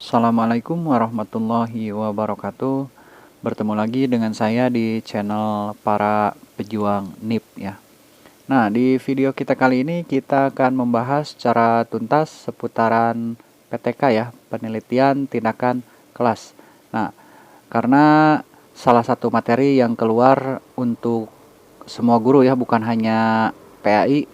Assalamualaikum warahmatullahi wabarakatuh. Bertemu lagi dengan saya di channel para pejuang NIP ya. Nah, di video kita kali ini kita akan membahas secara tuntas seputaran PTK ya, penelitian tindakan kelas. Nah, karena salah satu materi yang keluar untuk semua guru ya, bukan hanya PAI,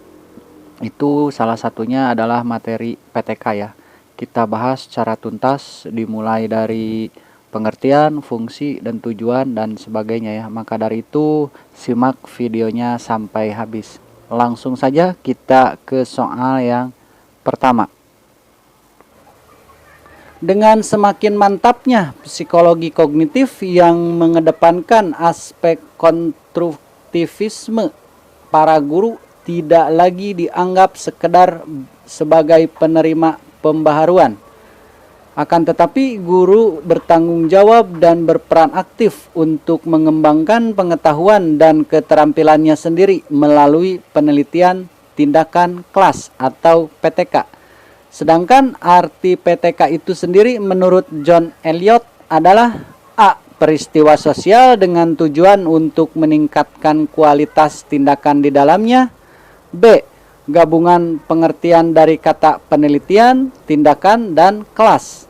itu salah satunya adalah materi PTK ya. Kita bahas secara tuntas dimulai dari pengertian, fungsi, dan tujuan dan sebagainya ya. Maka dari itu simak videonya sampai habis. Langsung saja kita ke soal yang pertama. Dengan semakin mantapnya psikologi kognitif yang mengedepankan aspek konstruktivisme, para guru tidak lagi dianggap sekedar sebagai penerima pembaharuan. Akan tetapi guru bertanggung jawab dan berperan aktif untuk mengembangkan pengetahuan dan keterampilannya sendiri melalui penelitian tindakan kelas atau PTK. Sedangkan arti PTK itu sendiri menurut John Elliot adalah A. Peristiwa sosial dengan tujuan untuk meningkatkan kualitas tindakan di dalamnya. B. Gabungan pengertian dari kata penelitian, tindakan, dan kelas.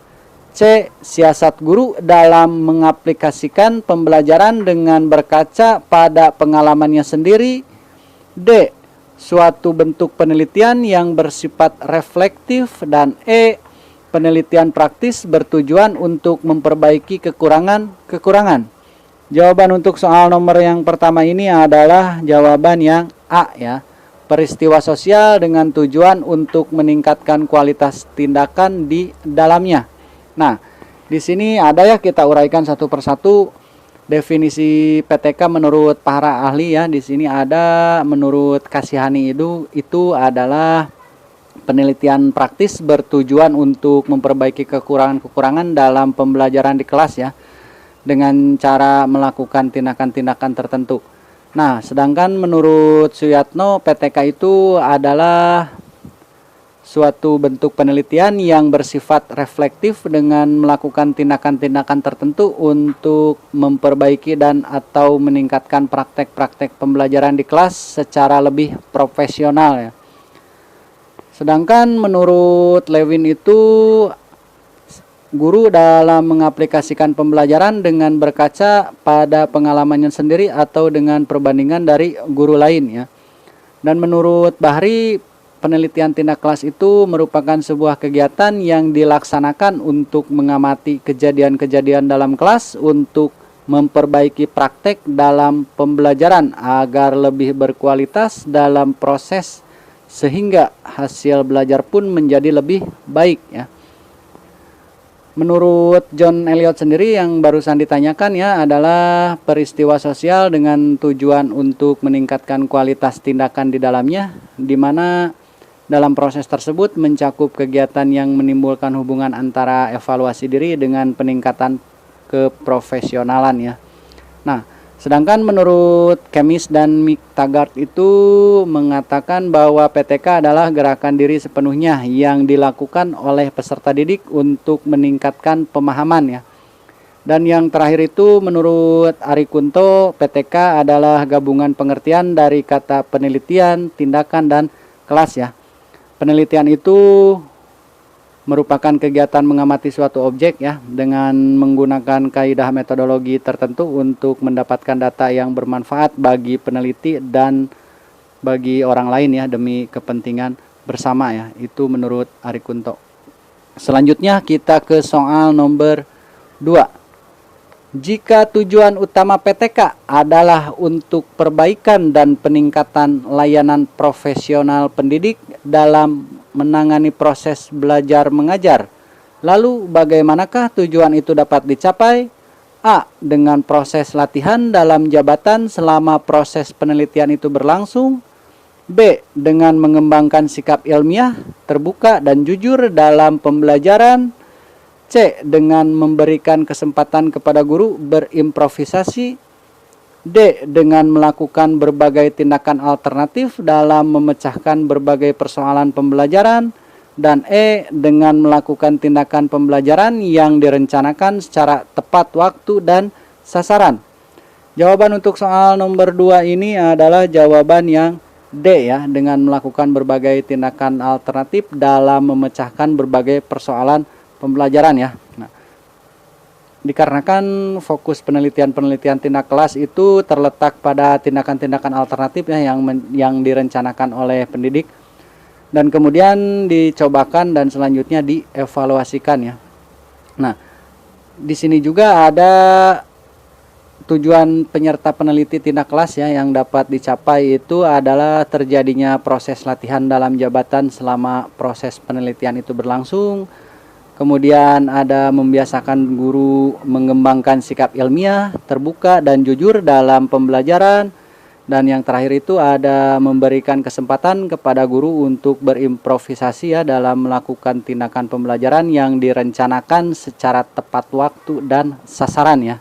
C. Siasat guru dalam mengaplikasikan pembelajaran dengan berkaca pada pengalamannya sendiri. D. Suatu bentuk penelitian yang bersifat reflektif. Dan E. Penelitian praktis bertujuan untuk memperbaiki kekurangan-kekurangan. Jawaban untuk soal nomor yang pertama ini adalah jawaban yang A ya. Peristiwa sosial dengan tujuan untuk meningkatkan kualitas tindakan di dalamnya. Nah, di sini ada ya, kita uraikan satu persatu definisi PTK menurut para ahli ya. Di sini ada menurut Kasihani itu adalah penelitian praktis bertujuan untuk memperbaiki kekurangan-kekurangan dalam pembelajaran di kelas ya, dengan cara melakukan tindakan-tindakan tertentu. Nah, sedangkan menurut Suyatno, PTK itu adalah suatu bentuk penelitian yang bersifat reflektif dengan melakukan tindakan-tindakan tertentu untuk memperbaiki dan atau meningkatkan praktek-praktek pembelajaran di kelas secara lebih profesional ya. Sedangkan menurut Lewin itu guru dalam mengaplikasikan pembelajaran dengan berkaca pada pengalamannya sendiri atau dengan perbandingan dari guru lain ya. Dan menurut Bahri, penelitian tindak kelas itu merupakan sebuah kegiatan yang dilaksanakan untuk mengamati kejadian-kejadian dalam kelas untuk memperbaiki praktek dalam pembelajaran agar lebih berkualitas dalam proses sehingga hasil belajar pun menjadi lebih baik ya. Menurut John Elliot sendiri yang barusan ditanyakan ya adalah peristiwa sosial dengan tujuan untuk meningkatkan kualitas tindakan di dalamnya, di mana dalam proses tersebut mencakup kegiatan yang menimbulkan hubungan antara evaluasi diri dengan peningkatan keprofesionalan ya. Nah, sedangkan menurut Kemis dan Mick Taggart itu mengatakan bahwa PTK adalah gerakan diri sepenuhnya yang dilakukan oleh peserta didik untuk meningkatkan pemahaman ya. Dan yang terakhir itu menurut Ari Kunto, PTK adalah gabungan pengertian dari kata penelitian, tindakan, dan kelas ya. Penelitian itu merupakan kegiatan mengamati suatu objek ya dengan menggunakan kaidah metodologi tertentu untuk mendapatkan data yang bermanfaat bagi peneliti dan bagi orang lain ya demi kepentingan bersama ya. Itu menurut Ari Kunto. Selanjutnya kita ke soal nomor 2. Jika tujuan utama PTK adalah untuk perbaikan dan peningkatan layanan profesional pendidik dalam menangani proses belajar mengajar, lalu bagaimanakah tujuan itu dapat dicapai? A. Dengan proses latihan dalam jabatan selama proses penelitian itu berlangsung. B. Dengan mengembangkan sikap ilmiah, terbuka dan jujur dalam pembelajaran. C. Dengan memberikan kesempatan kepada guru berimprovisasi. D. Dengan melakukan berbagai tindakan alternatif dalam memecahkan berbagai persoalan pembelajaran. dan E. dengan melakukan tindakan pembelajaran yang direncanakan secara tepat waktu dan sasaran. Jawaban untuk soal nomor 2 ini adalah jawaban yang D ya, dengan melakukan berbagai tindakan alternatif dalam memecahkan berbagai persoalan pembelajaran ya. Nah, dikarenakan fokus penelitian tindak kelas itu terletak pada tindakan-tindakan alternatif ya yang direncanakan oleh pendidik dan kemudian dicobakan dan selanjutnya dievaluasikan ya. Nah, di sini juga ada tujuan penyerta peneliti tindak kelas ya yang dapat dicapai itu adalah terjadinya proses latihan dalam jabatan selama proses penelitian itu berlangsung. Kemudian ada membiasakan guru mengembangkan sikap ilmiah, terbuka dan jujur dalam pembelajaran. Dan yang terakhir itu ada memberikan kesempatan kepada guru untuk berimprovisasi ya dalam melakukan tindakan pembelajaran yang direncanakan secara tepat waktu dan sasaran ya.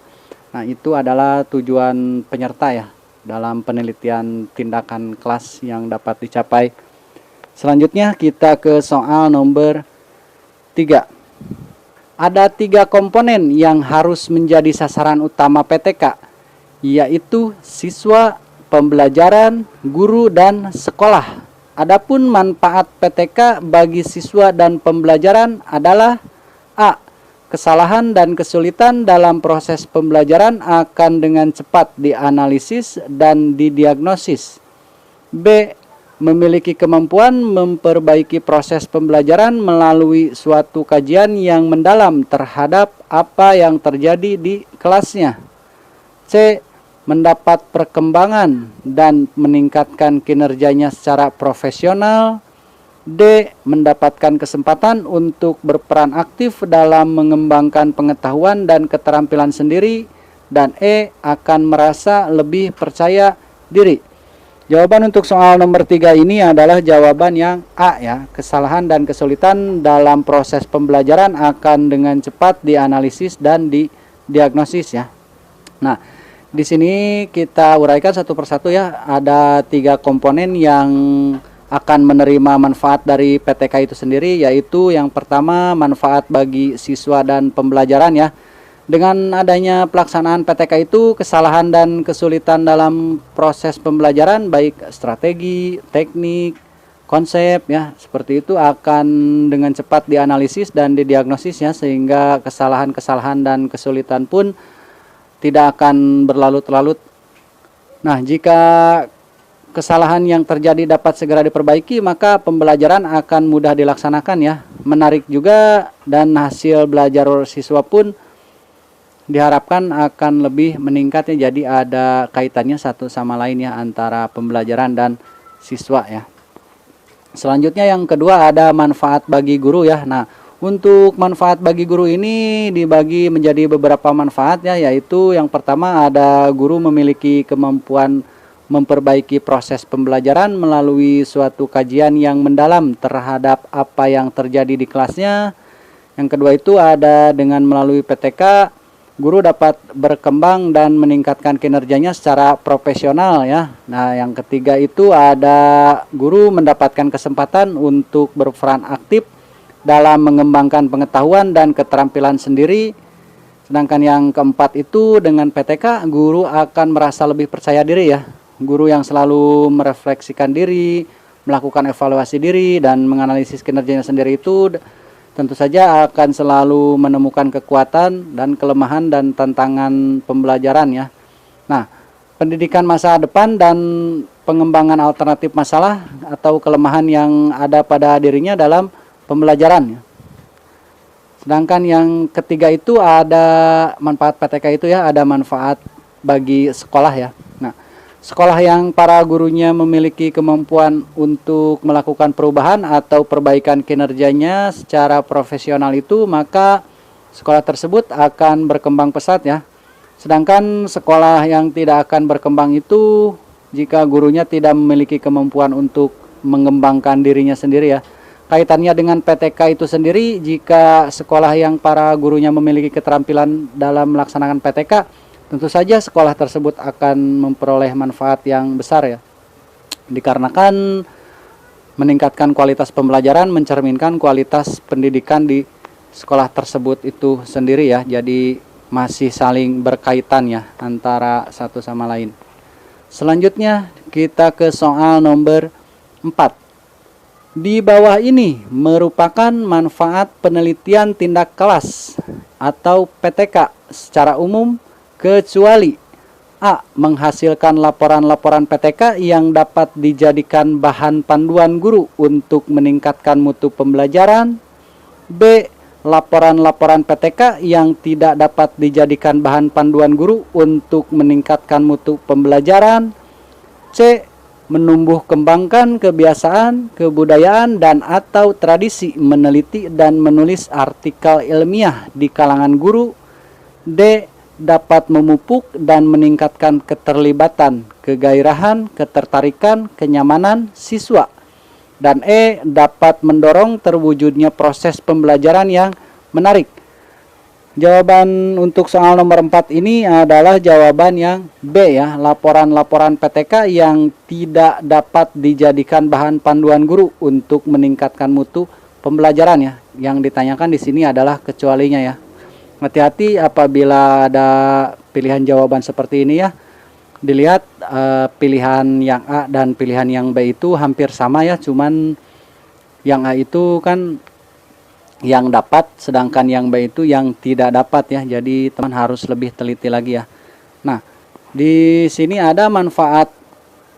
Nah, itu adalah tujuan penyerta ya dalam penelitian tindakan kelas yang dapat dicapai. Selanjutnya kita ke soal nomor 3. Ada 3 komponen yang harus menjadi sasaran utama PTK, yaitu siswa, pembelajaran, guru, dan sekolah. Adapun manfaat PTK bagi siswa dan pembelajaran adalah A. Kesalahan dan kesulitan dalam proses pembelajaran akan dengan cepat dianalisis dan didiagnosis. B. Memiliki kemampuan memperbaiki proses pembelajaran melalui suatu kajian yang mendalam terhadap apa yang terjadi di kelasnya. C. Mendapat perkembangan dan meningkatkan kinerjanya secara profesional. D. Mendapatkan kesempatan untuk berperan aktif dalam mengembangkan pengetahuan dan keterampilan sendiri. Dan E. Akan merasa lebih percaya diri. Jawaban untuk soal nomor 3 ini adalah jawaban yang A ya. Kesalahan dan kesulitan dalam proses pembelajaran akan dengan cepat dianalisis dan didiagnosis ya. Nah, di sini kita uraikan satu persatu ya. Ada 3 komponen yang akan menerima manfaat dari PTK itu sendiri, yaitu yang pertama manfaat bagi siswa dan pembelajaran ya. Dengan adanya pelaksanaan PTK itu, kesalahan dan kesulitan dalam proses pembelajaran baik strategi, teknik, konsep ya, seperti itu akan dengan cepat dianalisis dan didiagnosis ya, sehingga kesalahan-kesalahan dan kesulitan pun tidak akan berlarut-larut. Nah, jika kesalahan yang terjadi dapat segera diperbaiki, maka pembelajaran akan mudah dilaksanakan ya. Menarik juga dan hasil belajar siswa pun diharapkan akan lebih meningkat ya. Jadi ada kaitannya satu sama lain ya antara pembelajaran dan siswa ya. Selanjutnya yang kedua ada manfaat bagi guru ya. Nah, untuk manfaat bagi guru ini dibagi menjadi beberapa manfaat ya, yaitu yang pertama ada guru memiliki kemampuan memperbaiki proses pembelajaran melalui suatu kajian yang mendalam terhadap apa yang terjadi di kelasnya. Yang kedua itu ada dengan melalui PTK, guru dapat berkembang dan meningkatkan kinerjanya secara profesional ya. Nah, yang ketiga itu ada guru mendapatkan kesempatan untuk berperan aktif dalam mengembangkan pengetahuan dan keterampilan sendiri. Sedangkan yang keempat itu dengan PTK, guru akan merasa lebih percaya diri ya. Guru yang selalu merefleksikan diri, melakukan evaluasi diri, dan menganalisis kinerjanya sendiri itu tentu saja akan selalu menemukan kekuatan dan kelemahan dan tantangan pembelajaran ya. Nah, pendidikan masa depan dan pengembangan alternatif masalah atau kelemahan yang ada pada dirinya dalam pembelajaran ya. Sedangkan yang ketiga itu ada manfaat PTK itu ya, ada manfaat bagi sekolah ya. Nah, sekolah yang para gurunya memiliki kemampuan untuk melakukan perubahan atau perbaikan kinerjanya secara profesional itu, maka sekolah tersebut akan berkembang pesat ya. Sedangkan sekolah yang tidak akan berkembang itu jika gurunya tidak memiliki kemampuan untuk mengembangkan dirinya sendiri ya. Kaitannya dengan PTK itu sendiri, jika sekolah yang para gurunya memiliki keterampilan dalam melaksanakan PTK, tentu saja sekolah tersebut akan memperoleh manfaat yang besar ya. Dikarenakan meningkatkan kualitas pembelajaran, mencerminkan kualitas pendidikan di sekolah tersebut itu sendiri ya. Jadi masih saling berkaitan ya antara satu sama lain. Selanjutnya kita ke soal nomor 4. Di bawah ini merupakan manfaat penelitian tindak kelas atau PTK secara umum kecuali A. Menghasilkan laporan-laporan PTK yang dapat dijadikan bahan panduan guru untuk meningkatkan mutu pembelajaran. B. Laporan-laporan PTK yang tidak dapat dijadikan bahan panduan guru untuk meningkatkan mutu pembelajaran. C. Menumbuh kembangkan kebiasaan, kebudayaan, dan atau tradisi meneliti dan menulis artikel ilmiah di kalangan guru. D. Dapat memupuk dan meningkatkan keterlibatan, kegairahan, ketertarikan, kenyamanan siswa. Dan E. Dapat mendorong terwujudnya proses pembelajaran yang menarik. Jawaban untuk soal nomor 4 ini adalah jawaban yang B ya, laporan-laporan PTK yang tidak dapat dijadikan bahan panduan guru untuk meningkatkan mutu pembelajaran ya. Yang ditanyakan di sini adalah kecualinya ya. Hati-hati apabila ada pilihan jawaban seperti ini ya. Dilihat pilihan yang A dan pilihan yang B itu hampir sama ya, cuman yang A itu kan yang dapat, sedangkan yang B itu yang tidak dapat ya. Jadi teman harus lebih teliti lagi ya. Nah, di sini ada manfaat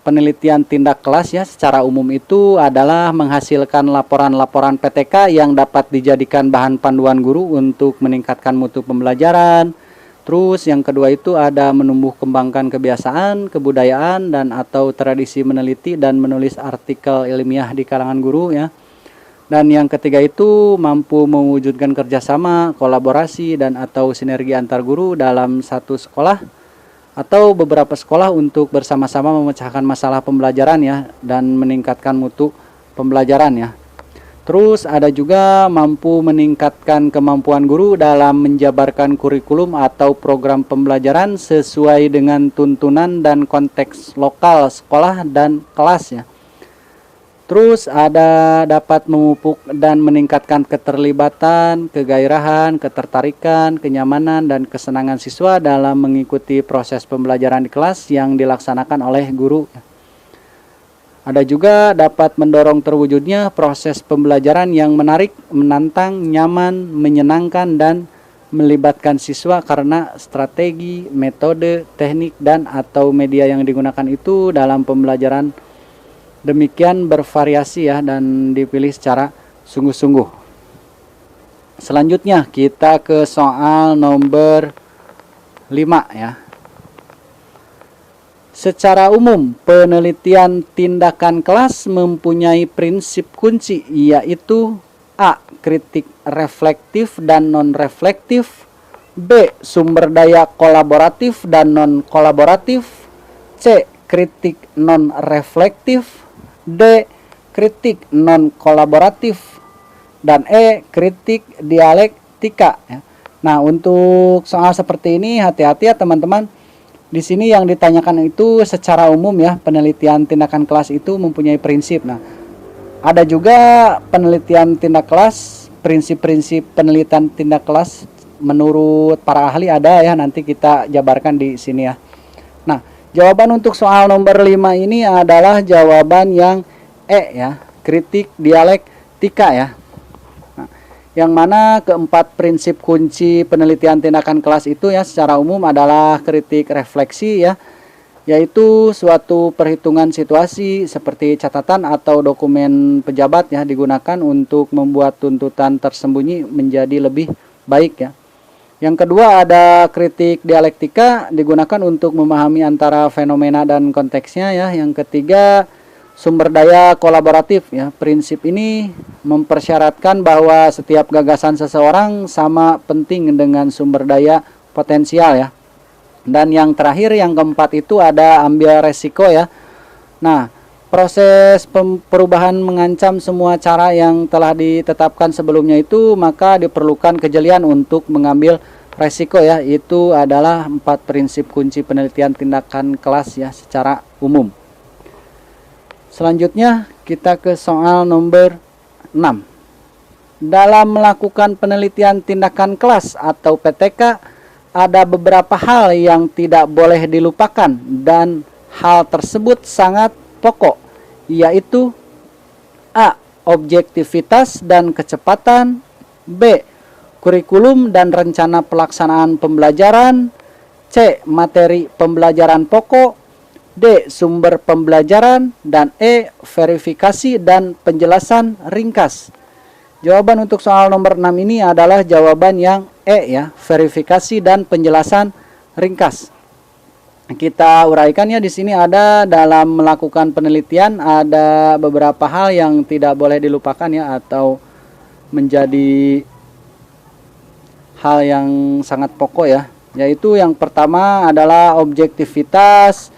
penelitian tindak kelas ya, secara umum itu adalah menghasilkan laporan-laporan PTK yang dapat dijadikan bahan panduan guru untuk meningkatkan mutu pembelajaran. Terus yang kedua itu ada menumbuh kembangkan kebiasaan, kebudayaan, dan atau tradisi meneliti dan menulis artikel ilmiah di kalangan guru ya. Dan yang ketiga itu mampu mewujudkan kerjasama, kolaborasi, dan atau sinergi antar guru dalam satu sekolah atau beberapa sekolah untuk bersama-sama memecahkan masalah pembelajaran ya dan meningkatkan mutu pembelajaran ya. Terus ada juga mampu meningkatkan kemampuan guru dalam menjabarkan kurikulum atau program pembelajaran sesuai dengan tuntunan dan konteks lokal sekolah dan kelas ya. Terus ada dapat memupuk dan meningkatkan keterlibatan, kegairahan, ketertarikan, kenyamanan, dan kesenangan siswa dalam mengikuti proses pembelajaran di kelas yang dilaksanakan oleh guru. Ada juga dapat mendorong terwujudnya proses pembelajaran yang menarik, menantang, nyaman, menyenangkan, dan melibatkan siswa karena strategi, metode, teknik, dan atau media yang digunakan itu dalam pembelajaran demikian bervariasi ya dan dipilih secara sungguh-sungguh. Selanjutnya kita ke soal nomor 5 ya. Secara umum penelitian tindakan kelas mempunyai prinsip kunci yaitu A. Kritik reflektif dan non-reflektif. B. Sumber daya kolaboratif dan non-kolaboratif. C. Kritik non-reflektif. D. Kritik non-kolaboratif. Dan E. Kritik dialektika. Nah, untuk soal seperti ini hati-hati ya teman-teman. Di sini yang ditanyakan itu secara umum ya, penelitian tindakan kelas itu mempunyai prinsip. Nah, ada juga penelitian tindak kelas, prinsip-prinsip penelitian tindak kelas menurut para ahli ada ya, nanti kita jabarkan di sini ya. Nah, jawaban untuk soal nomor 5 ini adalah jawaban yang E ya, kritik dialektika ya. Nah, yang mana keempat prinsip kunci penelitian tindakan kelas itu ya secara umum adalah kritik refleksi ya, yaitu suatu perhitungan situasi seperti catatan atau dokumen pejabat ya digunakan untuk membuat tuntutan tersembunyi menjadi lebih baik ya. Yang kedua ada kritik dialektika digunakan untuk memahami antara fenomena dan konteksnya ya. Yang ketiga sumber daya kolaboratif ya. Prinsip ini mempersyaratkan bahwa setiap gagasan seseorang sama penting dengan sumber daya potensial ya. Dan yang terakhir yang keempat itu ada ambil resiko ya. Nah, proses perubahan mengancam semua cara yang telah ditetapkan sebelumnya itu, maka diperlukan kejelian untuk mengambil resiko ya. Itu adalah 4 prinsip kunci penelitian tindakan kelas ya secara umum. Selanjutnya kita ke soal nomor 6. Dalam melakukan penelitian tindakan kelas atau PTK, ada beberapa hal yang tidak boleh dilupakan dan hal tersebut sangat pokok, yaitu A. Objektivitas dan kecepatan, B. Kurikulum dan rencana pelaksanaan pembelajaran, C. Materi pembelajaran pokok, D. Sumber pembelajaran, dan E. Verifikasi dan penjelasan ringkas. Jawaban untuk soal nomor 6 ini adalah jawaban yang E ya, verifikasi dan penjelasan ringkas. Kita uraikan ya, di sini ada dalam melakukan penelitian ada beberapa hal yang tidak boleh dilupakan ya, atau menjadi hal yang sangat pokok ya, yaitu yang pertama adalah objektivitas,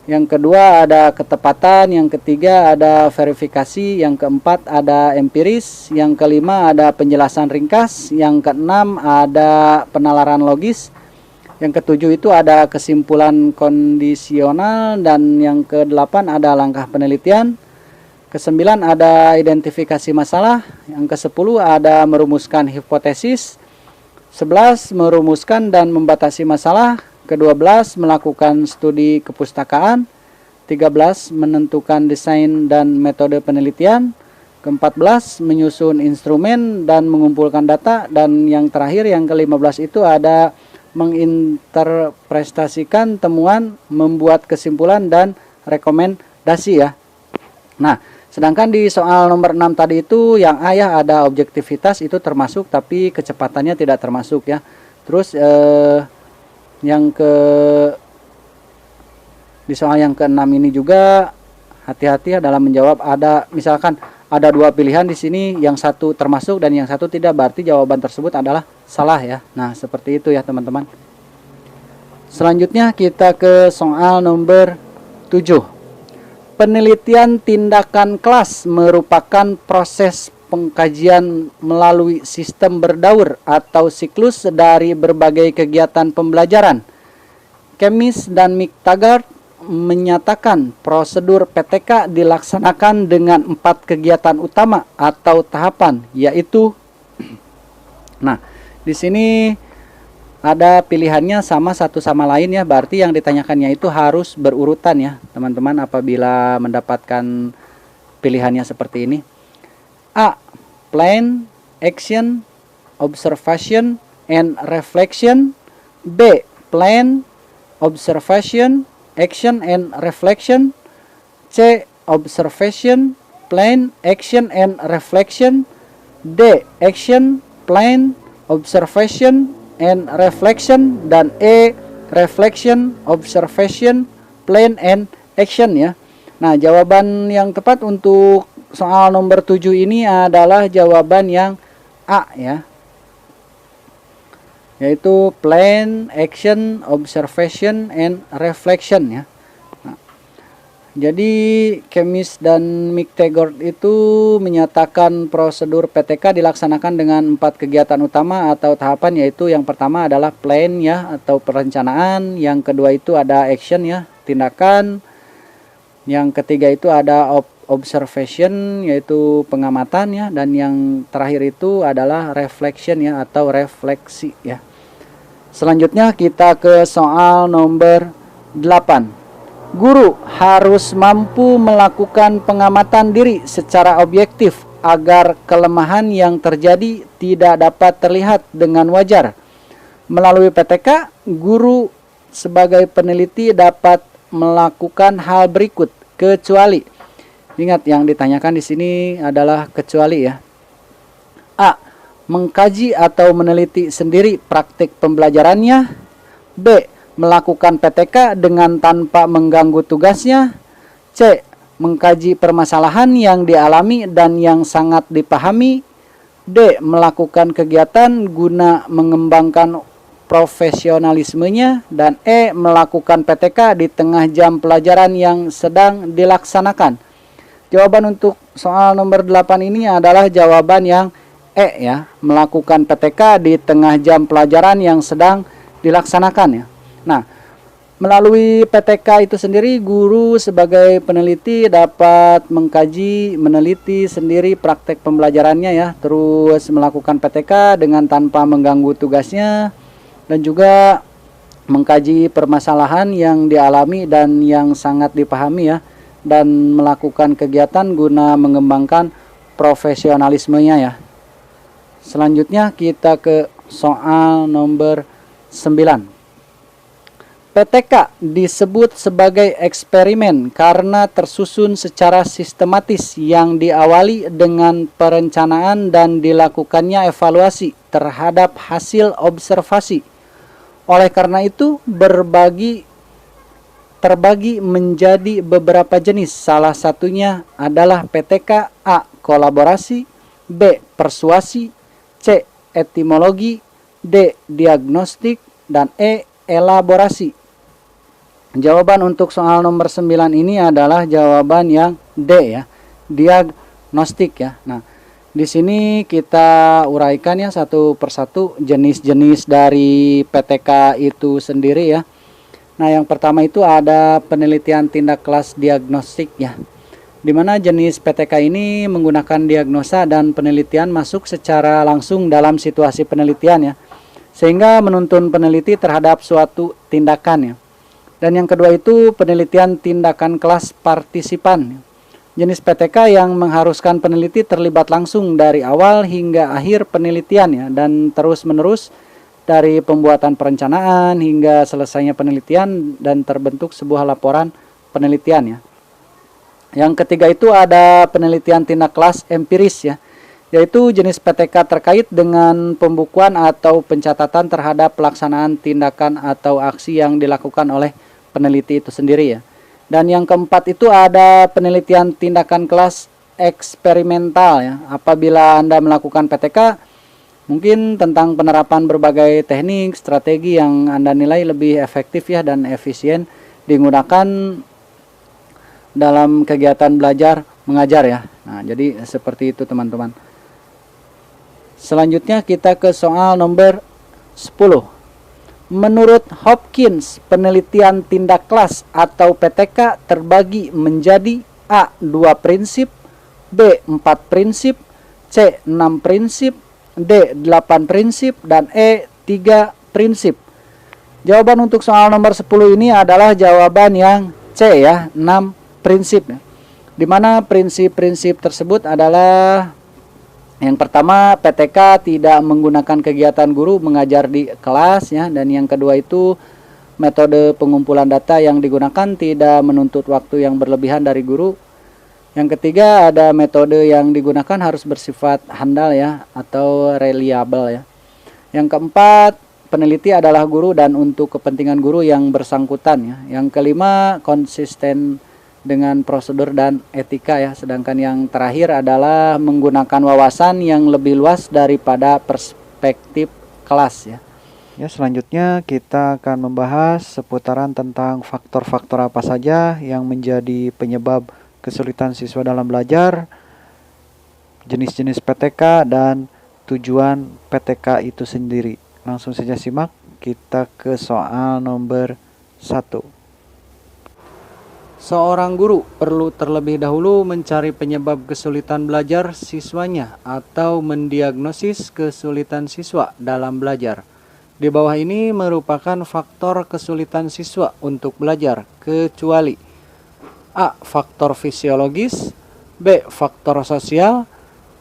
yang kedua ada ketepatan, yang ketiga ada verifikasi, yang keempat ada empiris, yang kelima ada penjelasan ringkas, yang keenam ada penalaran logis, yang ketujuh itu ada kesimpulan kondisional, dan yang kedelapan ada langkah penelitian, kesembilan ada identifikasi masalah, yang kesepuluh ada merumuskan hipotesis, 11 merumuskan dan membatasi masalah, ke-12 melakukan studi kepustakaan, 13 menentukan desain dan metode penelitian, ke-14 menyusun instrumen dan mengumpulkan data, dan yang terakhir yang ke-15 itu ada menginterpretasikan temuan, membuat kesimpulan dan rekomendasi ya. Nah, sedangkan di soal nomor 6 tadi itu yang A ya, ada objektivitas itu termasuk tapi kecepatannya tidak termasuk ya. Terus yang di soal yang ke-6 ini juga hati-hati ya dalam menjawab. Ada misalkan ada dua pilihan di sini, yang satu termasuk dan yang satu tidak, berarti jawaban tersebut adalah salah ya. Nah, seperti itu ya teman-teman. Selanjutnya kita ke soal nomor 7. Penelitian tindakan kelas merupakan proses pengkajian melalui sistem berdaur atau siklus dari berbagai kegiatan pembelajaran. Kemis dan Miktagard menyatakan prosedur PTK dilaksanakan dengan 4 kegiatan utama atau tahapan, yaitu nah, di sini ada pilihannya sama satu sama lain ya, berarti yang ditanyakannya itu harus berurutan ya, teman-teman, apabila mendapatkan pilihannya seperti ini. A. Plan, action, observation, and reflection. B. Plan, observation, action, and reflection. C. Observation, plan, action, and reflection. D. Action, plan, observation, and reflection. Dan E. Reflection, observation, plan, and action ya. Nah, jawaban yang tepat untuk soal nomor 7 ini adalah jawaban yang A ya, yaitu plan, action, observation, and reflection ya. Nah, jadi Kemis dan Miktagard itu menyatakan prosedur PTK dilaksanakan dengan 4 kegiatan utama atau tahapan, yaitu yang pertama adalah plan ya, atau perencanaan, yang kedua itu ada action ya, tindakan, yang ketiga itu ada observation, yaitu pengamatan ya, dan yang terakhir itu adalah reflection ya, atau refleksi ya. Selanjutnya kita ke soal nomor 8. Guru harus mampu melakukan pengamatan diri secara objektif agar kelemahan yang terjadi tidak dapat terlihat dengan wajar. Melalui PTK, guru sebagai peneliti dapat melakukan hal berikut, kecuali. Ingat yang ditanyakan di sini adalah kecuali ya. A. Mengkaji atau meneliti sendiri praktik pembelajarannya. B. Melakukan PTK dengan tanpa mengganggu tugasnya. C. Mengkaji permasalahan yang dialami dan yang sangat dipahami. D. Melakukan kegiatan guna mengembangkan profesionalismenya. Dan E. Melakukan PTK di tengah jam pelajaran yang sedang dilaksanakan. Jawaban untuk soal nomor 8 ini adalah jawaban yang E ya, melakukan PTK di tengah jam pelajaran yang sedang dilaksanakan ya. Nah, Melalui PTK itu sendiri, guru sebagai peneliti dapat mengkaji, meneliti sendiri praktek pembelajarannya ya, terus melakukan PTK dengan tanpa mengganggu tugasnya, dan juga mengkaji permasalahan yang dialami dan yang sangat dipahami ya, dan melakukan kegiatan guna mengembangkan profesionalismenya ya. Selanjutnya kita ke soal nomor 9. PTK disebut sebagai eksperimen karena tersusun secara sistematis yang diawali dengan perencanaan dan dilakukannya evaluasi terhadap hasil observasi. Oleh karena itu, terbagi menjadi beberapa jenis. Salah satunya adalah PTK A. Kolaborasi, B. Persuasi, C. Etimologi, D. Diagnostik, dan E. Elaborasi. Jawaban untuk soal nomor 9 ini adalah jawaban yang D ya, diagnostik ya. Nah, di sini kita uraikan ya satu persatu jenis-jenis dari PTK itu sendiri ya. Nah, yang pertama itu ada penelitian tindak kelas diagnostik ya. Di mana jenis PTK ini menggunakan diagnosa dan penelitian masuk secara langsung dalam situasi penelitian ya, sehingga menuntun peneliti terhadap suatu tindakan ya. Dan yang kedua itu penelitian tindakan kelas partisipan. Jenis PTK yang mengharuskan peneliti terlibat langsung dari awal hingga akhir penelitian ya, dan terus-menerus dari pembuatan perencanaan hingga selesainya penelitian dan terbentuk sebuah laporan penelitian ya. Yang ketiga itu ada penelitian tindak kelas empiris ya, yaitu jenis PTK terkait dengan pembukuan atau pencatatan terhadap pelaksanaan tindakan atau aksi yang dilakukan oleh peneliti itu sendiri ya. Dan yang keempat itu ada penelitian tindakan kelas eksperimental ya. Apabila Anda melakukan PTK, mungkin tentang penerapan berbagai teknik, strategi yang Anda nilai lebih efektif ya dan efisien digunakan dalam kegiatan belajar mengajar ya. Nah, jadi seperti itu teman-teman. Selanjutnya kita ke soal nomor 10. Menurut Hopkins, penelitian tindak kelas atau PTK terbagi menjadi A. 2 prinsip, B. 4 prinsip, C. 6 prinsip, D. 8 prinsip, dan E. 3 prinsip. Jawaban untuk soal nomor 10 ini adalah jawaban yang C ya, 6 prinsip. Di mana prinsip-prinsip tersebut adalah yang pertama, PTK tidak menggunakan kegiatan guru mengajar di kelas ya, dan yang kedua itu metode pengumpulan data yang digunakan tidak menuntut waktu yang berlebihan dari guru. Yang ketiga, ada metode yang digunakan harus bersifat handal ya atau reliable ya. Yang keempat, peneliti adalah guru dan untuk kepentingan guru yang bersangkutan ya. Yang kelima, konsisten dengan prosedur dan etika ya. Sedangkan yang terakhir adalah menggunakan wawasan yang lebih luas daripada perspektif kelas ya. Ya, selanjutnya kita akan membahas seputaran tentang faktor-faktor apa saja yang menjadi penyebab kesulitan siswa dalam belajar, jenis-jenis PTK, dan tujuan PTK itu sendiri. Langsung saja simak, kita ke soal nomor 1. Seorang guru perlu terlebih dahulu mencari penyebab kesulitan belajar siswanya atau mendiagnosis kesulitan siswa dalam belajar. Di bawah ini merupakan faktor kesulitan siswa untuk belajar, kecuali A. Faktor fisiologis, B. Faktor sosial,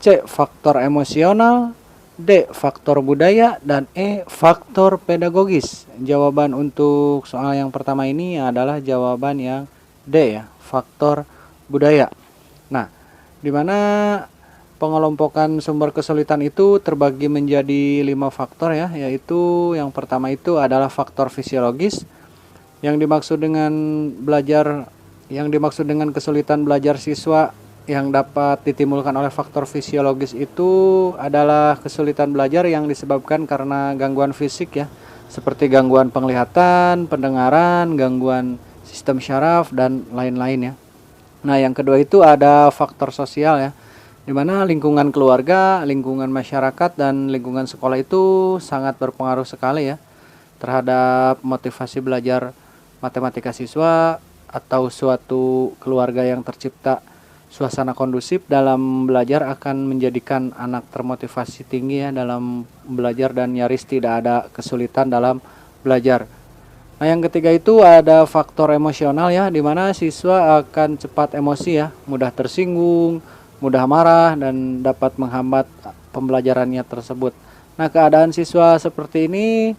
C. Faktor emosional, D. Faktor budaya, dan E. Faktor pedagogis. Jawaban untuk soal yang pertama ini adalah jawaban yang D ya, faktor budaya. Nah, di mana pengelompokan sumber kesulitan itu terbagi menjadi 5 faktor ya, yaitu yang pertama itu adalah faktor fisiologis. Yang dimaksud dengan kesulitan belajar siswa yang dapat ditimbulkan oleh faktor fisiologis itu adalah kesulitan belajar yang disebabkan karena gangguan fisik ya, seperti gangguan penglihatan, pendengaran, gangguan sistem syaraf, dan lain-lain ya. Nah, yang kedua itu ada faktor sosial ya, di mana lingkungan keluarga, lingkungan masyarakat, dan lingkungan sekolah itu sangat berpengaruh sekali ya terhadap motivasi belajar matematika siswa atau suatu keluarga yang tercipta suasana kondusif dalam belajar akan menjadikan anak termotivasi tinggi ya dalam belajar dan nyaris tidak ada kesulitan dalam belajar. Nah, yang ketiga itu ada faktor emosional ya, di mana siswa akan cepat emosi ya, mudah tersinggung, mudah marah dan dapat menghambat pembelajarannya tersebut. Nah, keadaan siswa seperti ini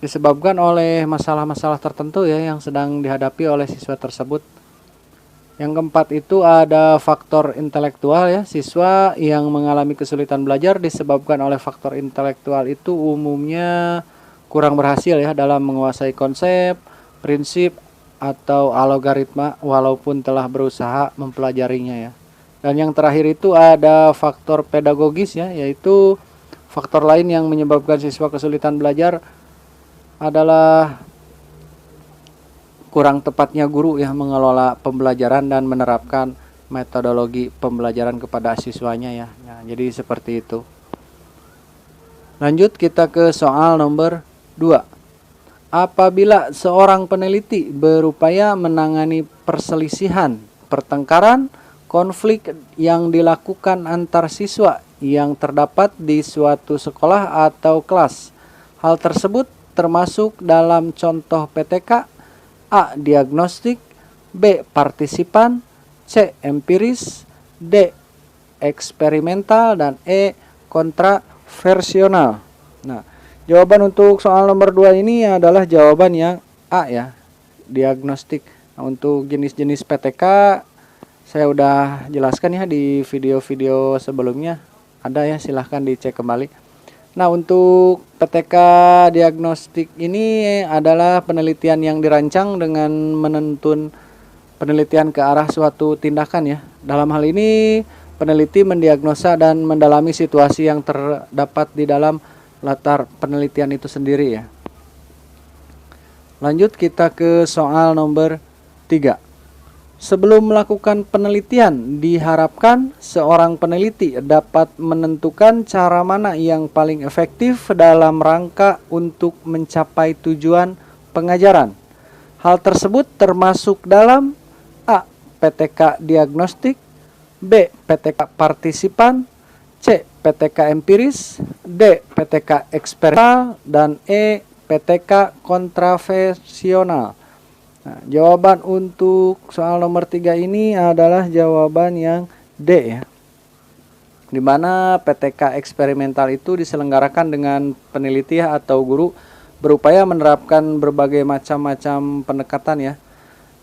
disebabkan oleh masalah-masalah tertentu ya yang sedang dihadapi oleh siswa tersebut. Yang keempat itu ada faktor intelektual ya. Siswa yang mengalami kesulitan belajar disebabkan oleh faktor intelektual itu umumnya kurang berhasil ya dalam menguasai konsep, prinsip, atau algoritma walaupun telah berusaha mempelajarinya ya. Dan yang terakhir itu ada faktor pedagogis ya, yaitu faktor lain yang menyebabkan siswa kesulitan belajar adalah kurang tepatnya guru yang mengelola pembelajaran dan menerapkan metodologi pembelajaran kepada siswanya ya. Nah, jadi seperti itu. Lanjut kita ke soal nomor 2. Apabila seorang peneliti berupaya menangani perselisihan, pertengkaran, konflik yang dilakukan antar siswa yang terdapat di suatu sekolah atau kelas, hal tersebut termasuk dalam contoh PTK: A. Diagnostik, B. Partisipan, C. Empiris, D. Eksperimental, dan E. Kontraversional. Nah, jawaban untuk soal nomor 2 ini adalah jawaban yang A ya, diagnostik. Nah, untuk jenis-jenis PTK saya udah jelaskan ya di video-video sebelumnya. Ada ya, silahkan dicek kembali. Nah, untuk PTK diagnostik ini adalah penelitian yang dirancang dengan menuntun penelitian ke arah suatu tindakan ya. Dalam hal ini, peneliti mendiagnosa dan mendalami situasi yang terdapat di dalam latar penelitian itu sendiri ya. Lanjut kita ke soal nomor 3. Sebelum melakukan penelitian, diharapkan seorang peneliti dapat menentukan cara mana yang paling efektif dalam rangka untuk mencapai tujuan pengajaran. Hal tersebut termasuk dalam A. PTK diagnostik, B. PTK partisipan, C. PTK empiris, D. PTK eksperimental, dan E. PTK kontraversional. Nah, jawaban untuk soal nomor 3 ini adalah jawaban yang D ya. Di mana PTK eksperimental itu diselenggarakan dengan peneliti atau guru berupaya menerapkan berbagai macam-macam pendekatan ya,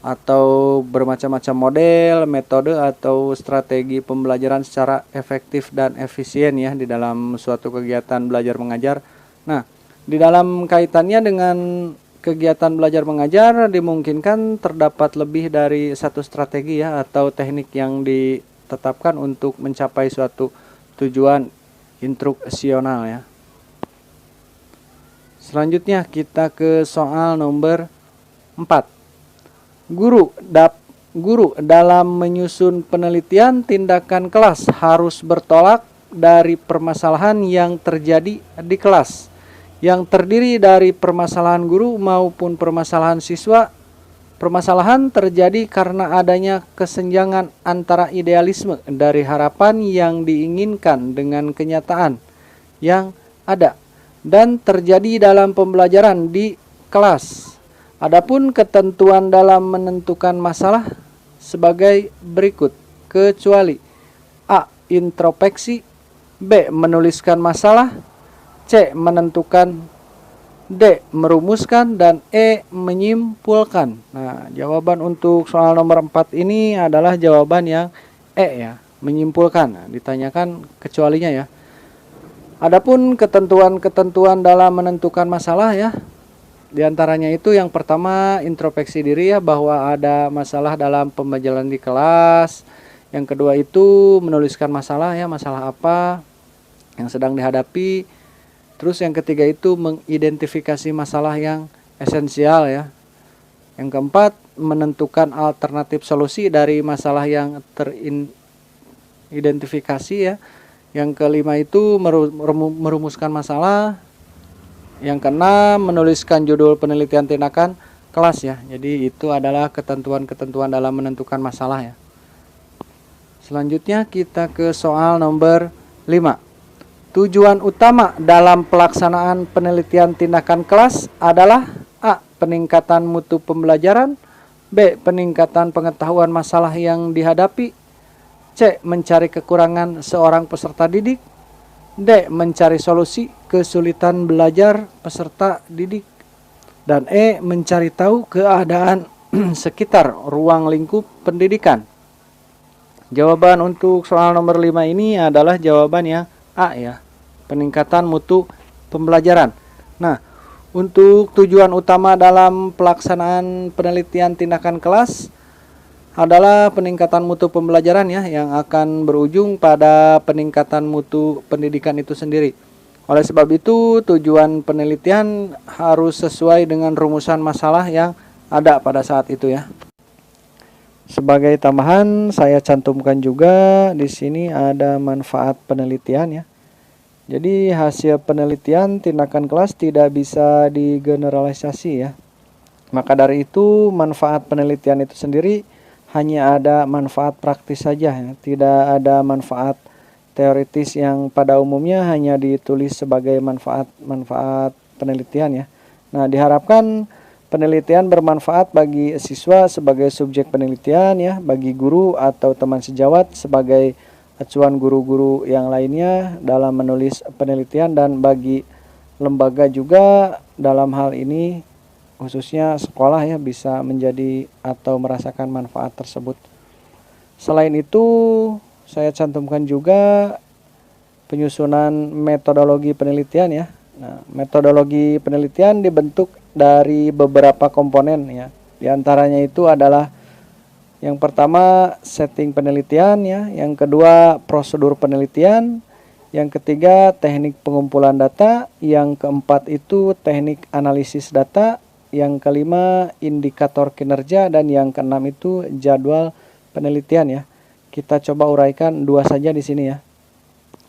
atau bermacam-macam model, metode atau strategi pembelajaran secara efektif dan efisien ya di dalam suatu kegiatan belajar mengajar. Nah, di dalam kaitannya dengan kegiatan belajar mengajar dimungkinkan terdapat lebih dari satu strategi ya atau teknik yang ditetapkan untuk mencapai suatu tujuan instruksional ya. Selanjutnya kita ke soal nomor 4. Guru dalam menyusun penelitian tindakan kelas harus bertolak dari permasalahan yang terjadi di kelas, yang terdiri dari permasalahan guru maupun permasalahan siswa. Permasalahan terjadi karena adanya kesenjangan antara idealisme dari harapan yang diinginkan dengan kenyataan yang ada dan terjadi dalam pembelajaran di kelas. Adapun ketentuan dalam menentukan masalah sebagai berikut, kecuali A. Introspeksi, B. Menuliskan masalah, C. Menentukan, D. Merumuskan, dan E. Menyimpulkan. Nah, jawaban untuk soal nomor 4 ini adalah jawaban yang E ya, menyimpulkan. Nah, ditanyakan kecualinya ya. Adapun ketentuan-ketentuan dalam menentukan masalah ya, diantaranya itu yang pertama introspeksi diri ya, bahwa ada masalah dalam pembelajaran di kelas. Yang kedua itu menuliskan masalah ya, masalah apa yang sedang dihadapi. Terus yang ketiga itu mengidentifikasi masalah yang esensial ya. Yang keempat menentukan alternatif solusi dari masalah yang teridentifikasi ya. Yang kelima itu merumuskan masalah. Yang keenam menuliskan judul penelitian tindakan. kelas ya. Jadi itu adalah ketentuan-ketentuan dalam menentukan masalah ya. Selanjutnya kita ke soal nomor 5. Tujuan utama dalam pelaksanaan penelitian tindakan kelas adalah A. Peningkatan mutu pembelajaran, B. Peningkatan pengetahuan masalah yang dihadapi, C. Mencari kekurangan seorang peserta didik, D. Mencari solusi kesulitan belajar peserta didik, dan E. Mencari tahu keadaan sekitar ruang lingkup pendidikan. Jawaban untuk soal nomor 5 ini adalah jawaban yang A ya, peningkatan mutu pembelajaran. Nah, untuk tujuan utama dalam pelaksanaan penelitian tindakan kelas adalah peningkatan mutu pembelajaran ya, yang akan berujung pada peningkatan mutu pendidikan itu sendiri. Oleh sebab itu, tujuan penelitian harus sesuai dengan rumusan masalah yang ada pada saat itu ya. Sebagai tambahan, saya cantumkan juga di sini ada manfaat penelitian ya. Jadi hasil penelitian tindakan kelas tidak bisa digeneralisasi ya. Maka dari itu manfaat penelitian itu sendiri hanya ada manfaat praktis saja ya. Tidak ada manfaat teoritis yang pada umumnya hanya ditulis sebagai manfaat penelitian ya. Nah, diharapkan penelitian bermanfaat bagi siswa sebagai subjek penelitian ya, bagi guru atau teman sejawat sebagai acuan guru-guru yang lainnya dalam menulis penelitian, dan bagi lembaga juga dalam hal ini khususnya sekolah ya, bisa menjadi atau merasakan manfaat tersebut. Selain itu, saya cantumkan juga penyusunan metodologi penelitian ya. Nah, metodologi penelitian dibentuk dari beberapa komponen ya. Di antaranya itu adalah yang pertama setting penelitian ya, yang kedua prosedur penelitian, yang ketiga teknik pengumpulan data, yang keempat itu teknik analisis data, yang kelima indikator kinerja, dan yang keenam itu jadwal penelitian ya. Kita coba uraikan dua saja di sini ya.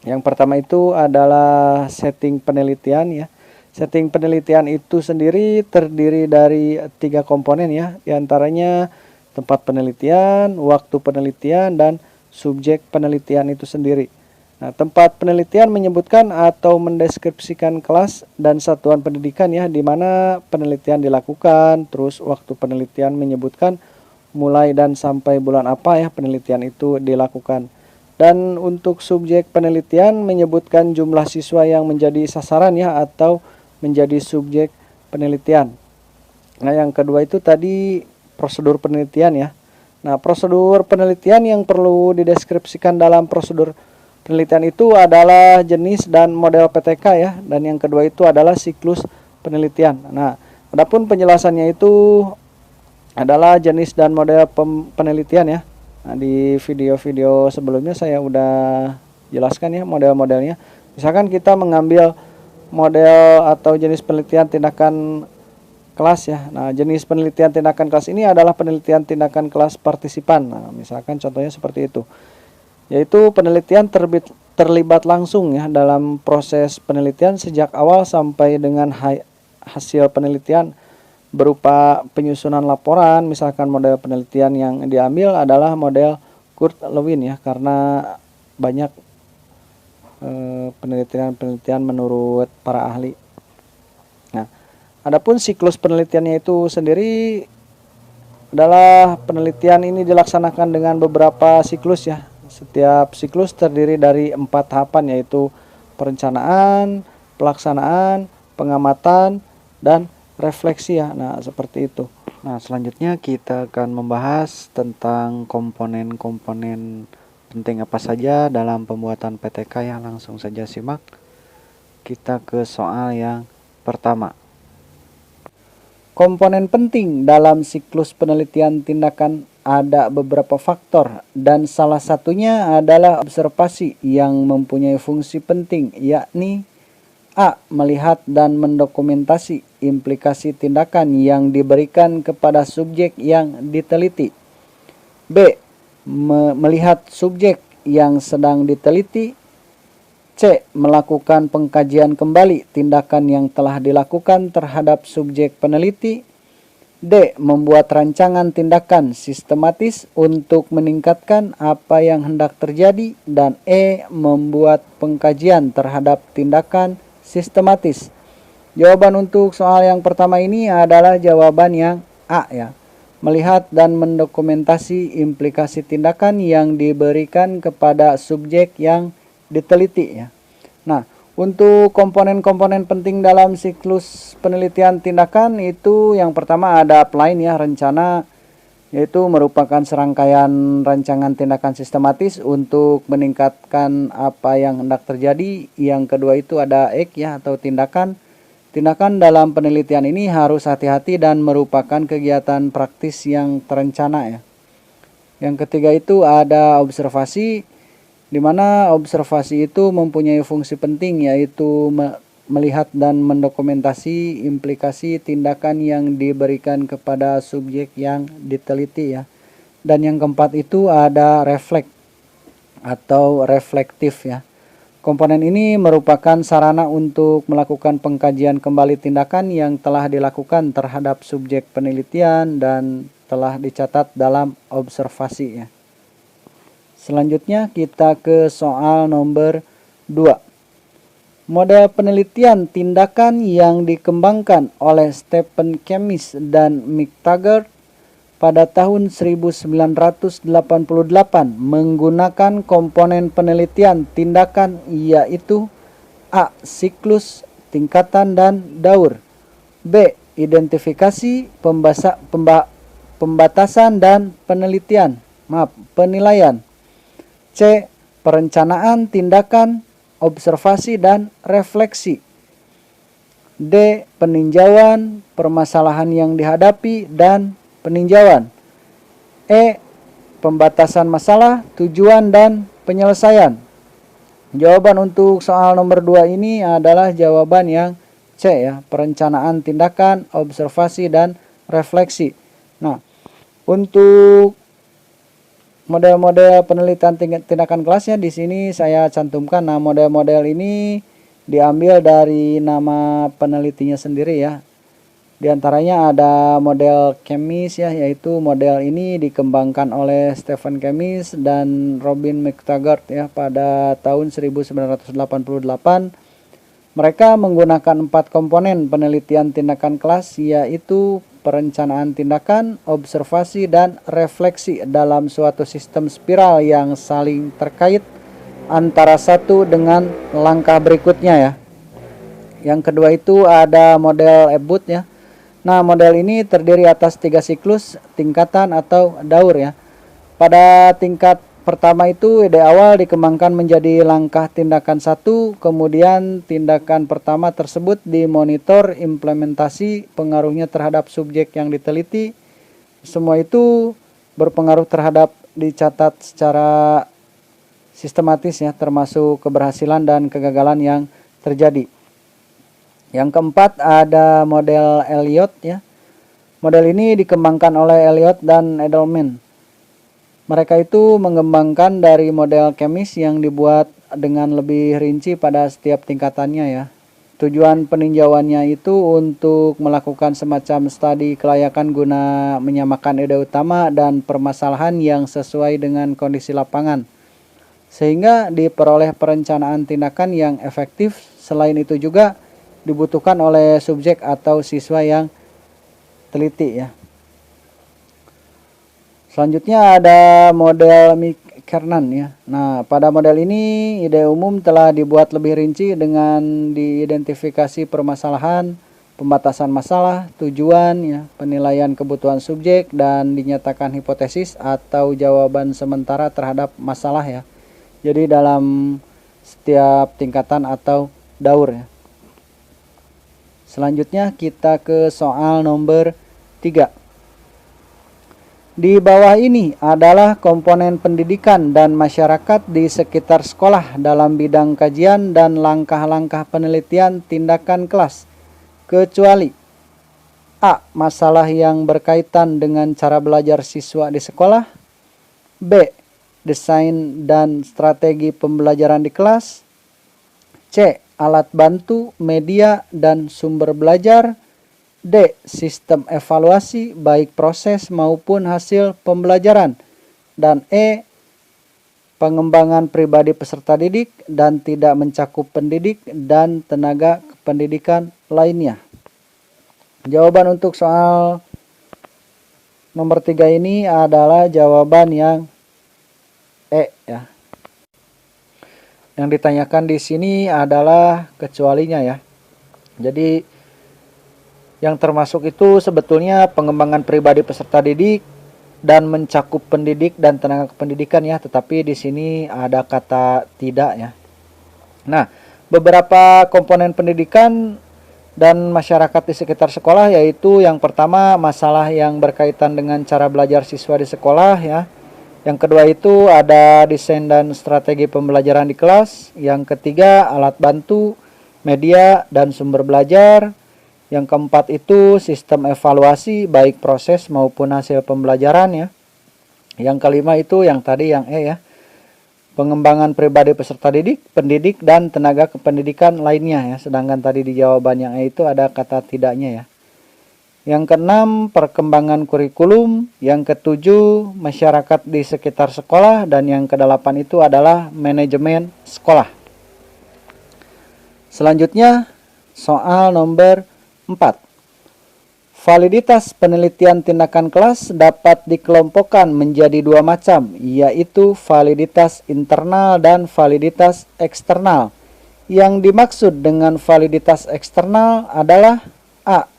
Yang pertama itu adalah setting penelitian ya. Setting penelitian itu sendiri terdiri dari 3 komponen ya. Di antaranya tempat penelitian, waktu penelitian, dan subjek penelitian itu sendiri. Nah, tempat penelitian menyebutkan atau mendeskripsikan kelas dan satuan pendidikan ya, di mana penelitian dilakukan. Terus waktu penelitian menyebutkan mulai dan sampai bulan apa ya penelitian itu dilakukan. Dan untuk subjek penelitian menyebutkan jumlah siswa yang menjadi sasaran ya, atau menjadi subjek penelitian. Nah, yang kedua itu tadi prosedur penelitian ya. Nah, prosedur penelitian yang perlu dideskripsikan dalam prosedur penelitian itu adalah jenis dan model PTK ya, dan yang kedua itu adalah siklus penelitian. Nah, adapun penjelasannya itu adalah jenis dan model penelitian ya. Nah, di video-video sebelumnya saya udah jelaskan ya model-modelnya. Misalkan kita mengambil model atau jenis penelitian tindakan kelas ya. Nah, jenis penelitian tindakan kelas ini adalah penelitian tindakan kelas partisipan. Nah, misalkan contohnya seperti itu. Yaitu penelitian terlibat langsung ya dalam proses penelitian sejak awal sampai dengan hasil penelitian berupa penyusunan laporan. Misalkan model penelitian yang diambil adalah model Kurt Lewin ya, karena banyak penelitian menurut para ahli. Nah, adapun siklus penelitiannya itu sendiri adalah penelitian ini dilaksanakan dengan beberapa siklus ya. Setiap siklus terdiri dari 4 tahapan, yaitu perencanaan, pelaksanaan, pengamatan, dan refleksi ya. Nah, seperti itu. Nah, selanjutnya kita akan membahas tentang komponen-komponen penting apa saja dalam pembuatan PTK ya. Langsung saja simak. Kita ke soal yang pertama. Komponen penting dalam siklus penelitian tindakan ada beberapa faktor, dan salah satunya adalah observasi yang mempunyai fungsi penting, yakni A. Melihat dan mendokumentasi implikasi tindakan yang diberikan kepada subjek yang diteliti. B. Melihat subjek yang sedang diteliti. C. Melakukan pengkajian kembali tindakan yang telah dilakukan terhadap subjek peneliti. D. Membuat rancangan tindakan sistematis untuk meningkatkan apa yang hendak terjadi. Dan E. Membuat pengkajian terhadap tindakan sistematis. Jawaban untuk soal yang pertama ini adalah jawaban yang A ya. Melihat dan mendokumentasi implikasi tindakan yang diberikan kepada subjek yang diteliti ya. Nah, untuk komponen-komponen penting dalam siklus penelitian tindakan itu yang pertama ada plan ya, rencana, yaitu merupakan serangkaian rancangan tindakan sistematis untuk meningkatkan apa yang hendak terjadi. Yang kedua itu ada act ya atau tindakan. Tindakan dalam penelitian ini harus hati-hati dan merupakan kegiatan praktis yang terencana ya. Yang ketiga itu ada observasi, di mana observasi itu mempunyai fungsi penting yaitu melihat dan mendokumentasi implikasi tindakan yang diberikan kepada subjek yang diteliti ya. Dan yang keempat itu ada refleks atau reflektif ya. Komponen ini merupakan sarana untuk melakukan pengkajian kembali tindakan yang telah dilakukan terhadap subjek penelitian dan telah dicatat dalam observasi ya. Selanjutnya kita ke soal nomor 2. Model penelitian tindakan yang dikembangkan oleh Stephen Kemmis dan Mick Taggart pada tahun 1988 menggunakan komponen penelitian tindakan yaitu A. Siklus, tingkatan, dan daur. B. Identifikasi, pembatasan, dan penilaian. C. Perencanaan, tindakan, observasi, dan refleksi. D. Peninjauan, permasalahan yang dihadapi, dan peninjauan. E. Pembatasan masalah, tujuan, dan penyelesaian. Jawaban untuk soal nomor 2 ini adalah jawaban yang C ya, perencanaan, tindakan, observasi, dan refleksi. Nah, untuk model-model penelitian tindakan kelasnya di sini saya cantumkan. Nah, model-model ini diambil dari nama penelitinya sendiri ya. Di antaranya ada model Kemmis ya, yaitu model ini dikembangkan oleh Stephen Kemmis dan Robin McTaggart ya pada tahun 1988. Mereka menggunakan 4 komponen penelitian tindakan kelas yaitu perencanaan tindakan, observasi, dan refleksi dalam suatu sistem spiral yang saling terkait antara satu dengan langkah berikutnya ya. Yang kedua itu ada model Ebut ya. Nah, model ini terdiri atas 3 siklus, tingkatan atau daur ya. Pada tingkat pertama itu ide awal dikembangkan menjadi langkah tindakan 1, kemudian tindakan pertama tersebut dimonitor implementasi pengaruhnya terhadap subjek yang diteliti. Semua itu berpengaruh terhadap dicatat secara sistematis ya, termasuk keberhasilan dan kegagalan yang terjadi. Yang keempat ada model Elliott ya. Model ini dikembangkan oleh Elliott dan Edelman. Mereka itu mengembangkan dari model Kemmis yang dibuat dengan lebih rinci pada setiap tingkatannya ya. Tujuan peninjauannya itu untuk melakukan semacam studi kelayakan guna menyamakan ide utama dan permasalahan yang sesuai dengan kondisi lapangan, sehingga diperoleh perencanaan tindakan yang efektif. Selain itu juga dibutuhkan oleh subjek atau siswa yang teliti ya. Selanjutnya ada model Kernan ya. Nah, pada model ini ide umum telah dibuat lebih rinci dengan diidentifikasi permasalahan, pembatasan masalah, tujuan ya, penilaian kebutuhan subjek, dan dinyatakan hipotesis atau jawaban sementara terhadap masalah ya. Jadi dalam setiap tingkatan atau daur ya. Selanjutnya kita ke soal nomor 3. Di bawah ini adalah komponen pendidikan dan masyarakat di sekitar sekolah dalam bidang kajian dan langkah-langkah penelitian tindakan kelas, kecuali A. Masalah yang berkaitan dengan cara belajar siswa di sekolah. B. Desain dan strategi pembelajaran di kelas. C. Alat bantu, media, dan sumber belajar. D. Sistem evaluasi baik proses maupun hasil pembelajaran. Dan E. Pengembangan pribadi peserta didik dan tidak mencakup pendidik dan tenaga kependidikan lainnya. Jawaban untuk soal nomor 3 ini adalah jawaban yang E ya. Yang ditanyakan di sini adalah kecualinya ya. Jadi yang termasuk itu sebetulnya pengembangan pribadi peserta didik dan mencakup pendidik dan tenaga kependidikan ya, tetapi di sini ada kata tidak ya. Nah, beberapa komponen pendidikan dan masyarakat di sekitar sekolah yaitu yang pertama masalah yang berkaitan dengan cara belajar siswa di sekolah ya. Yang kedua itu ada desain dan strategi pembelajaran di kelas. Yang ketiga alat bantu, media dan sumber belajar. Yang keempat itu sistem evaluasi baik proses maupun hasil pembelajaran ya. Yang kelima itu yang tadi yang E ya. Pengembangan pribadi peserta didik, pendidik dan tenaga kependidikan lainnya ya. Sedangkan tadi di jawaban yang E itu ada kata tidaknya ya. Yang keenam perkembangan kurikulum, yang ketujuh masyarakat di sekitar sekolah dan yang kedelapan itu adalah manajemen sekolah. Selanjutnya soal nomor 4. Validitas penelitian tindakan kelas dapat dikelompokkan menjadi dua macam, yaitu validitas internal dan validitas eksternal. Yang dimaksud dengan validitas eksternal adalah A.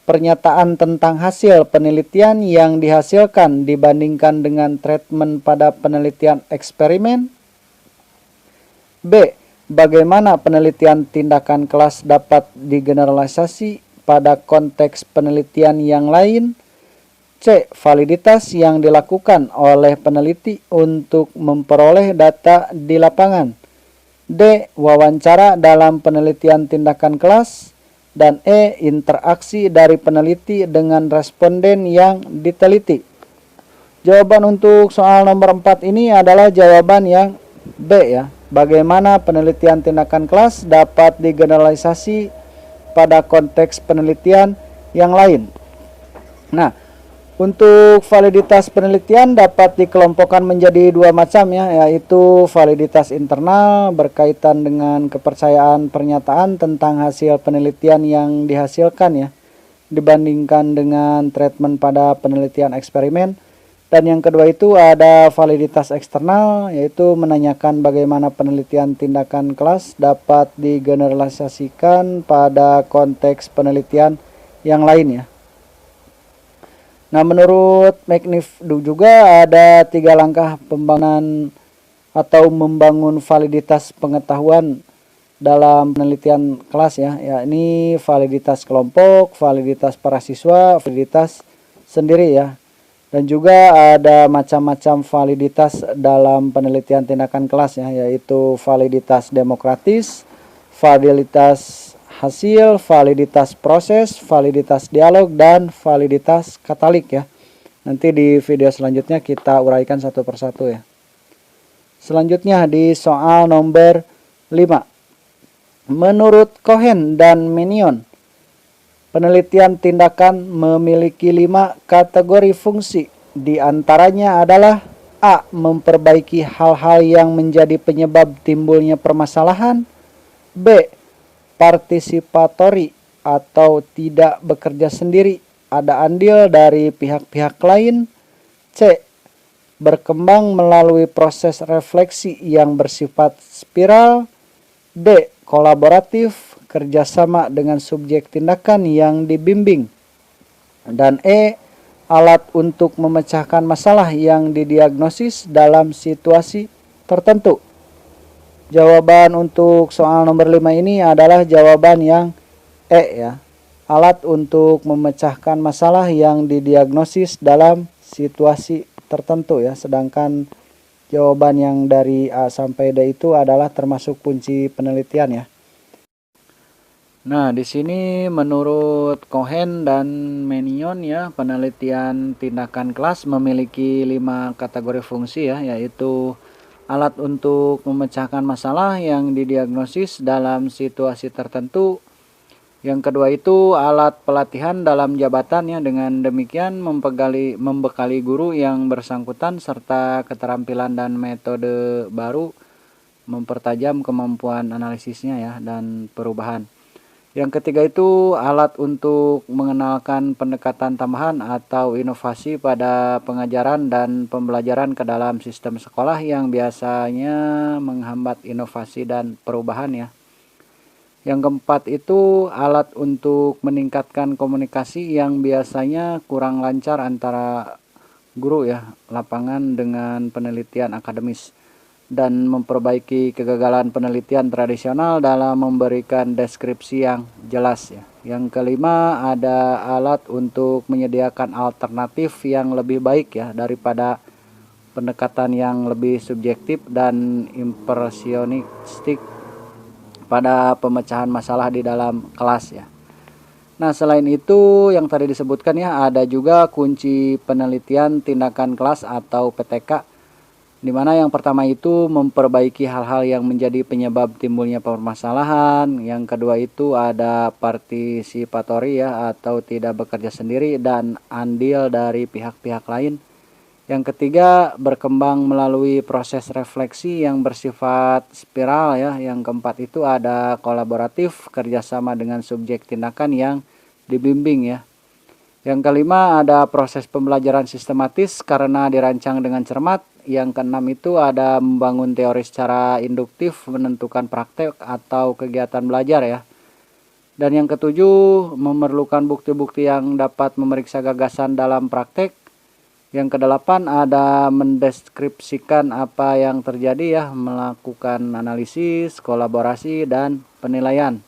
Pernyataan tentang hasil penelitian yang dihasilkan dibandingkan dengan treatment pada penelitian eksperimen. B. Bagaimana penelitian tindakan kelas dapat digeneralisasi pada konteks penelitian yang lain. C. Validitas yang dilakukan oleh peneliti untuk memperoleh data di lapangan. D. Wawancara dalam penelitian tindakan kelas. Dan E. Interaksi dari peneliti dengan responden yang diteliti. Jawaban untuk soal nomor 4 ini adalah jawaban yang B ya. Bagaimana penelitian tindakan kelas dapat digeneralisasi pada konteks penelitian yang lain. Nah, untuk validitas penelitian dapat dikelompokkan menjadi dua macam ya, yaitu validitas internal berkaitan dengan kepercayaan pernyataan tentang hasil penelitian yang dihasilkan ya, dibandingkan dengan treatment pada penelitian eksperimen. Dan yang kedua itu ada validitas eksternal, yaitu menanyakan bagaimana penelitian tindakan kelas dapat digeneralisasikan pada konteks penelitian yang lain ya. Nah, menurut McNiff juga ada 3 langkah pembangunan atau membangun validitas pengetahuan dalam penelitian kelas ya. Ini validitas kelompok, validitas para siswa, validitas sendiri ya. Dan juga ada macam-macam validitas dalam penelitian tindakan kelas ya, yaitu validitas demokratis, validitas hasil, validitas proses, validitas dialog, dan validitas katalik ya. Nanti di video selanjutnya kita uraikan satu persatu ya. Selanjutnya di soal nomor 5. Menurut Cohen dan Mannion, penelitian tindakan memiliki 5 kategori fungsi. Di antaranya adalah A. Memperbaiki hal-hal yang menjadi penyebab timbulnya permasalahan. B. Partisipatori atau tidak bekerja sendiri, ada andil dari pihak-pihak lain. C. Berkembang melalui proses refleksi yang bersifat spiral. D. Kolaboratif, kerjasama dengan subjek tindakan yang dibimbing. Dan E. Alat untuk memecahkan masalah yang didiagnosis dalam situasi tertentu. Jawaban untuk soal nomor 5 ini adalah jawaban yang E ya. Alat untuk memecahkan masalah yang didiagnosis dalam situasi tertentu ya. Sedangkan jawaban yang dari A sampai D itu adalah termasuk kunci penelitian ya. Nah, di sini menurut Cohen dan Mannion ya, penelitian tindakan kelas memiliki 5 kategori fungsi ya, yaitu alat untuk memecahkan masalah yang didiagnosis dalam situasi tertentu. Yang kedua itu alat pelatihan dalam jabatan ya, dengan demikian membekali guru yang bersangkutan serta keterampilan dan metode baru, mempertajam kemampuan analisisnya ya dan perubahan. Yang ketiga itu alat untuk mengenalkan pendekatan tambahan atau inovasi pada pengajaran dan pembelajaran ke dalam sistem sekolah yang biasanya menghambat inovasi dan perubahan ya. Yang keempat itu alat untuk meningkatkan komunikasi yang biasanya kurang lancar antara guru ya, lapangan dengan penelitian akademis, dan memperbaiki kegagalan penelitian tradisional dalam memberikan deskripsi yang jelas ya. Yang kelima ada alat untuk menyediakan alternatif yang lebih baik ya daripada pendekatan yang lebih subjektif dan impresionistik pada pemecahan masalah di dalam kelas ya. Nah, selain itu yang tadi disebutkan ya, ada juga kunci penelitian tindakan kelas atau PTK, di mana yang pertama itu memperbaiki hal-hal yang menjadi penyebab timbulnya permasalahan. Yang kedua itu ada partisipatori ya, atau tidak bekerja sendiri dan andil dari pihak-pihak lain. Yang ketiga, berkembang melalui proses refleksi yang bersifat spiral ya. Yang keempat itu ada kolaboratif, kerjasama dengan subjek tindakan yang dibimbing ya. Yang kelima ada proses pembelajaran sistematis karena dirancang dengan cermat. Yang keenam itu ada membangun teori secara induktif, menentukan praktek atau kegiatan belajar ya. Dan yang ketujuh, memerlukan bukti-bukti yang dapat memeriksa gagasan dalam praktek. Yang kedelapan ada mendeskripsikan apa yang terjadi ya, melakukan analisis, kolaborasi, dan penilaian.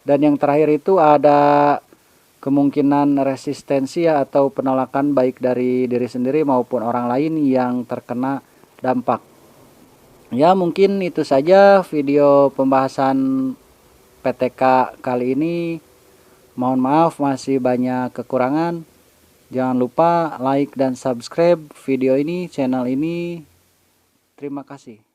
Dan yang terakhir itu ada kemungkinan resistensi ya, atau penolakan baik dari diri sendiri maupun orang lain yang terkena dampak. Ya, mungkin itu saja video pembahasan PTK kali ini. Mohon maaf masih banyak kekurangan. Jangan lupa like dan subscribe video ini, channel ini. Terima kasih.